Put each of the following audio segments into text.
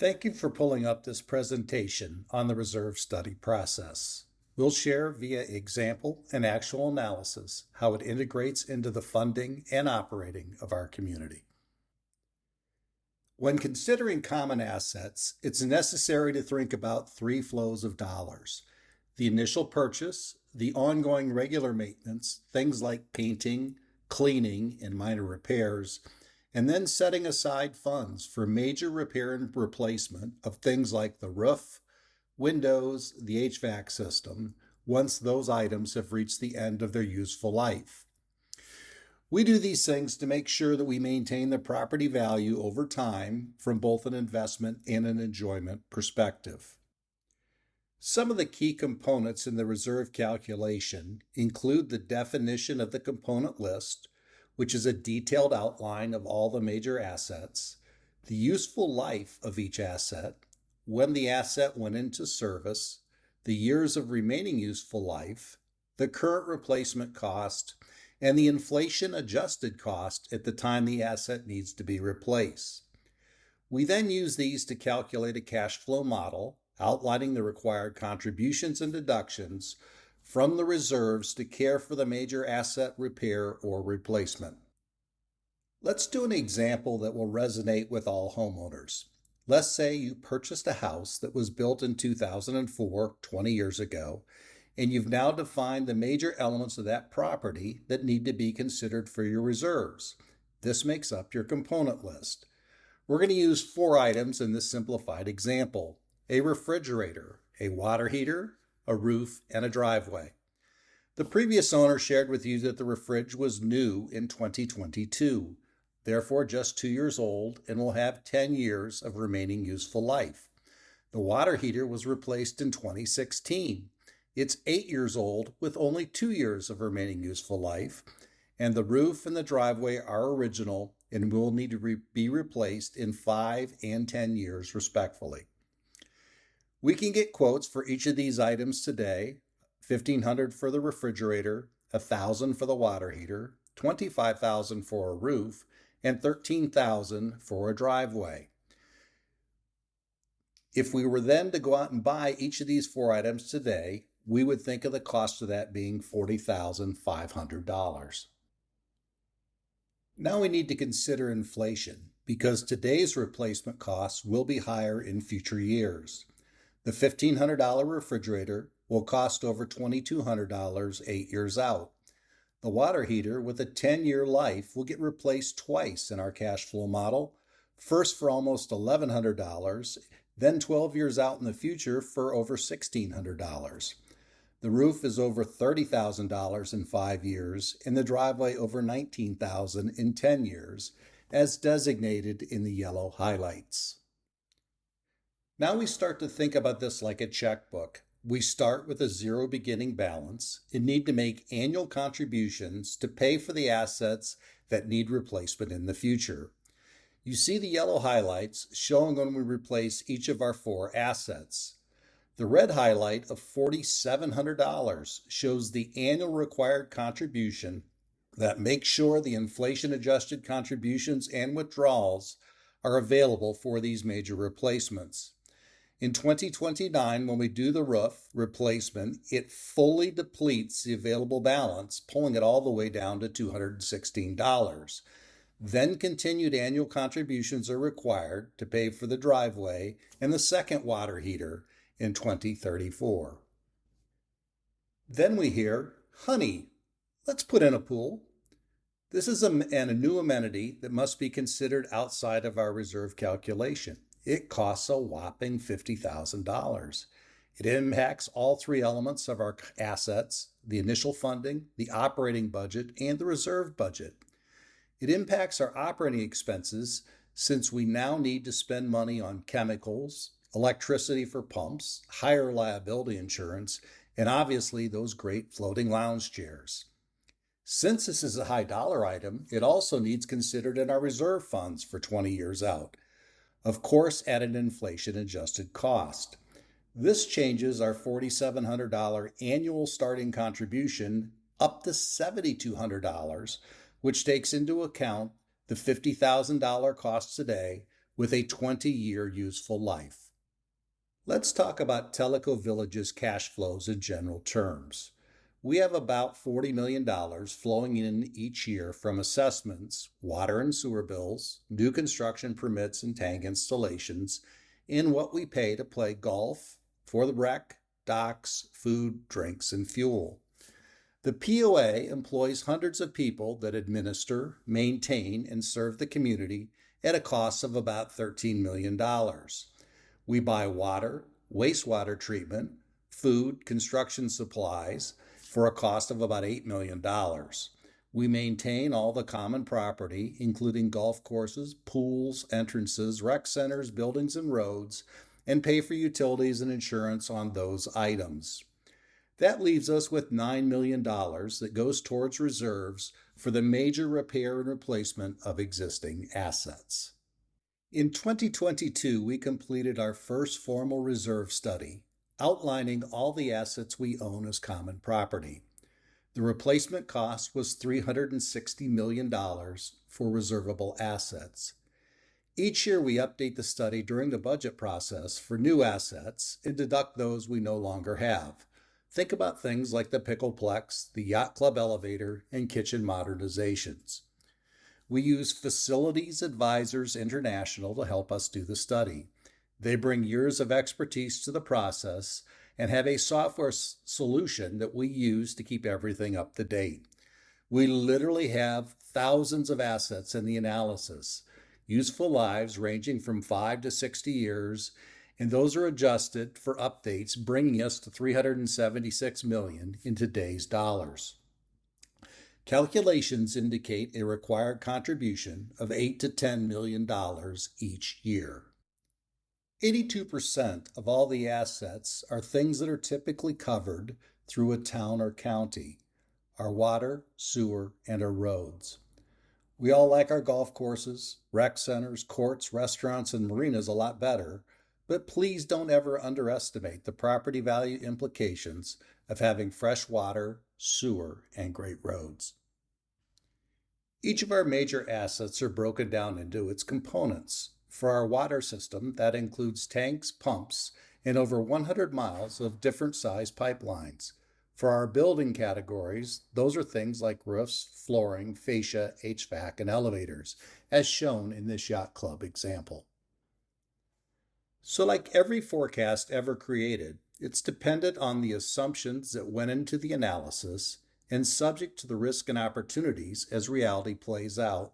Thank you for pulling up this presentation on the reserve study process. We'll share via example and actual analysis how it integrates into the funding and operating of our community. When considering common assets, it's necessary to think about three flows of dollars: the initial purchase, the ongoing regular maintenance, things like painting, cleaning, and minor repairs, and then setting aside funds for major repair and replacement of things like the roof, windows, the HVAC system, once those items have reached the end of their useful life. We do these things to make sure that we maintain the property value over time from both an investment and an enjoyment perspective. Some of the key components in the reserve calculation include the definition of the component list, which is a detailed outline of all the major assets, the useful life of each asset, when the asset went into service, the years of remaining useful life, the current replacement cost, and the inflation-adjusted cost at the time the asset needs to be replaced. We then use these to calculate a cash flow model, outlining the required contributions and deductions from the reserves to care for the major asset repair or replacement. Let's do an example that will resonate with all homeowners. Let's say you purchased a house that was built in 2004, 20 years ago, and you've now defined the major elements of that property that need to be considered for your reserves. This makes up your component list. We're going to use 4 items in this simplified example: a refrigerator, a water heater, a roof, and a driveway. The previous owner shared with you that the fridge was new in 2022, therefore just 2 years old, and will have 10 years of remaining useful life. The water heater was replaced in 2016. It's 8 years old with only 2 years of remaining useful life, and the roof and the driveway are original and will need to be replaced in 5 and 10 years respectively. We can get quotes for each of these items today: $1,500 for the refrigerator, $1,000 for the water heater, $25,000 for a roof, and $13,000 for a driveway. If we were then to go out and buy each of these 4 items today, we would think of the cost of that being $40,500. Now we need to consider inflation, because today's replacement costs will be higher in future years. The $1,500 refrigerator will cost over $2,200 8 years out. The water heater with a 10-year life will get replaced twice in our cash flow model, first for almost $1,100, then 12 years out in the future for over $1,600. The roof is over $30,000 in 5 years, and the driveway over $19,000 in 10 years, as designated in the yellow highlights. Now we start to think about this like a checkbook. We start with a zero beginning balance and need to make annual contributions to pay for the assets that need replacement in the future. You see the yellow highlights showing when we replace each of our 4 assets. The red highlight of $4,700 shows the annual required contribution that makes sure the inflation-adjusted contributions and withdrawals are available for these major replacements. In 2029, when we do the roof replacement, it fully depletes the available balance, pulling it all the way down to $216. Then continued annual contributions are required to pay for the driveway and the second water heater in 2034. Then we hear, "Honey, let's put in a pool." This is a new amenity that must be considered outside of our reserve calculation. It costs a whopping $50,000. It impacts all 3 elements of our assets: the initial funding, the operating budget, and the reserve budget. It impacts our operating expenses since we now need to spend money on chemicals, electricity for pumps, higher liability insurance, and obviously those great floating lounge chairs. Since this is a high dollar item, it also needs considered in our reserve funds for 20 years out, of course at an inflation-adjusted cost. This changes our $4,700 annual starting contribution up to $7,200, which takes into account the $50,000 cost today with a 20-year useful life. Let's talk about Tellico Village's cash flows in general terms. We have about $40 million flowing in each year from assessments, water and sewer bills, new construction permits and tank installations, and what we pay to play golf, for the rec, docks, food, drinks, and fuel. The POA employs hundreds of people that administer, maintain, and serve the community at a cost of about $13 million. We buy water, wastewater treatment, food, construction supplies for a cost of about $8 million. We maintain all the common property, including golf courses, pools, entrances, rec centers, buildings, and roads, and pay for utilities and insurance on those items. That leaves us with $9 million that goes towards reserves for the major repair and replacement of existing assets. In 2022, we completed our first formal reserve study, outlining all the assets we own as common property. The replacement cost was $360 million for reservable assets. Each year we update the study during the budget process for new assets and deduct those we no longer have. Think about things like the Pickleplex, the Yacht Club elevator, and kitchen modernizations. We use Facilities Advisors International to help us do the study. They bring years of expertise to the process and have a software solution that we use to keep everything up to date. We literally have thousands of assets in the analysis, useful lives ranging from 5 to 60 years, and those are adjusted for updates, bringing us to $376 million in today's dollars. Calculations indicate a required contribution of $8 to $10 million each year. 82% of all the assets are things that are typically covered through a town or county: our water, sewer, and our roads. We all like our golf courses, rec centers, courts, restaurants, and marinas a lot better, but please don't ever underestimate the property value implications of having fresh water, sewer, and great roads. Each of our major assets are broken down into its components. For our water system, that includes tanks, pumps, and over 100 miles of different size pipelines. For our building categories, those are things like roofs, flooring, fascia, HVAC, and elevators, as shown in this yacht club example. So like every forecast ever created, it's dependent on the assumptions that went into the analysis and subject to the risk and opportunities as reality plays out.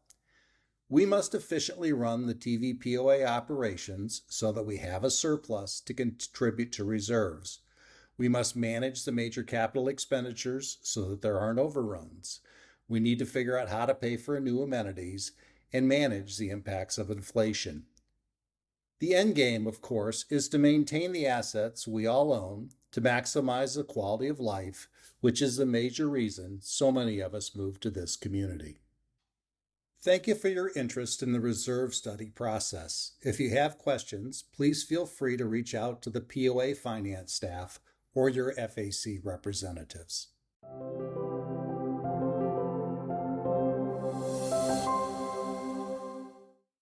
We must efficiently run the TVPOA operations so that we have a surplus to contribute to reserves. We must manage the major capital expenditures so that there aren't overruns. We need to figure out how to pay for new amenities and manage the impacts of inflation. The end game, of course, is to maintain the assets we all own to maximize the quality of life, which is the major reason so many of us moved to this community. Thank you for your interest in the reserve study process. If you have questions, please feel free to reach out to the POA finance staff or your FAC representatives.